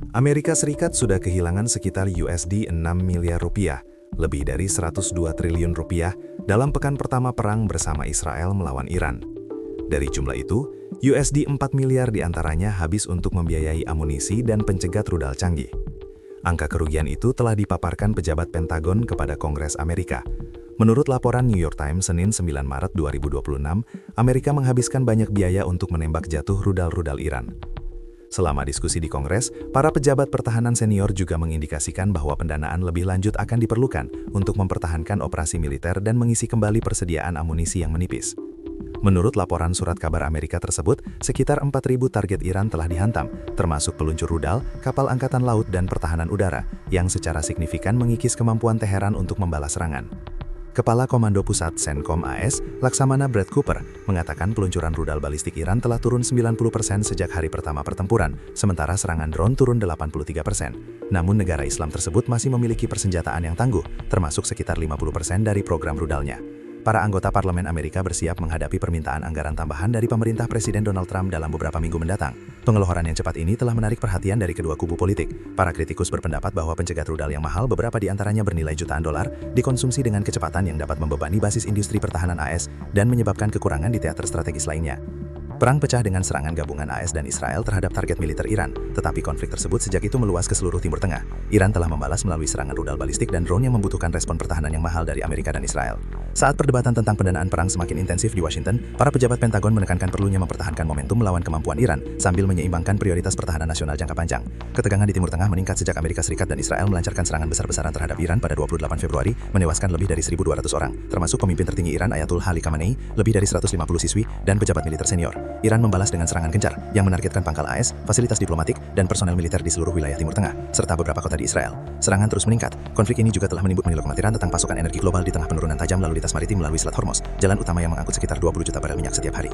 Amerika Serikat sudah kehilangan sekitar USD 6 miliar rupiah, lebih dari 102 triliun rupiah dalam pekan pertama perang bersama Israel melawan Iran. Dari jumlah itu, USD 4 miliar diantaranya habis untuk membiayai amunisi dan pencegat rudal canggih. Angka kerugian itu telah dipaparkan pejabat Pentagon kepada Kongres Amerika. Menurut laporan New York Times Senin 9 Maret 2026, Amerika menghabiskan banyak biaya untuk menembak jatuh rudal-rudal Iran. Selama diskusi di Kongres, para pejabat pertahanan senior juga mengindikasikan bahwa pendanaan lebih lanjut akan diperlukan untuk mempertahankan operasi militer dan mengisi kembali persediaan amunisi yang menipis. Menurut laporan surat kabar Amerika tersebut, sekitar 4.000 target Iran telah dihantam, termasuk peluncur rudal, kapal angkatan laut dan pertahanan udara, yang secara signifikan mengikis kemampuan Teheran untuk membalas serangan. Kepala Komando Pusat CENTCOM AS, Laksamana Brad Cooper, mengatakan peluncuran rudal balistik Iran telah turun 90% sejak hari pertama pertempuran, sementara serangan drone turun 83%. Namun negara Islam tersebut masih memiliki persenjataan yang tangguh, termasuk sekitar 50% dari program rudalnya. Para anggota parlemen Amerika bersiap menghadapi permintaan anggaran tambahan dari pemerintah Presiden Donald Trump dalam beberapa minggu mendatang. Pengeluaran yang cepat ini telah menarik perhatian dari kedua kubu politik. Para kritikus berpendapat bahwa pencegat rudal yang mahal, beberapa di antaranya bernilai jutaan dolar, dikonsumsi dengan kecepatan yang dapat membebani basis industri pertahanan AS dan menyebabkan kekurangan di teater strategis lainnya. Perang pecah dengan serangan gabungan AS dan Israel terhadap target militer Iran, tetapi konflik tersebut sejak itu meluas ke seluruh Timur Tengah. Iran telah membalas melalui serangan rudal balistik dan drone yang membutuhkan respon pertahanan yang mahal dari Amerika dan Israel. Saat perdebatan tentang pendanaan perang semakin intensif di Washington, para pejabat Pentagon menekankan perlunya mempertahankan momentum melawan kemampuan Iran sambil menyeimbangkan prioritas pertahanan nasional jangka panjang. Ketegangan di Timur Tengah meningkat sejak Amerika Serikat dan Israel melancarkan serangan besar-besaran terhadap Iran pada 28 Februari, menewaskan lebih dari 1.200 orang, termasuk pemimpin tertinggi Iran Ayatollah Ali Khamenei, lebih dari 150 siswi, dan pejabat militer senior. Iran membalas dengan serangan gencar yang menargetkan pangkal AS, fasilitas diplomatik, dan personel militer di seluruh wilayah Timur Tengah, serta beberapa kota di Israel. Serangan terus meningkat. Konflik ini juga telah menimbulkan kekhawatiran tentang pasokan energi global di tengah penurunan tajam lalu lintas maritim melalui Selat Hormuz, jalan utama yang mengangkut sekitar 20 juta barel minyak setiap hari.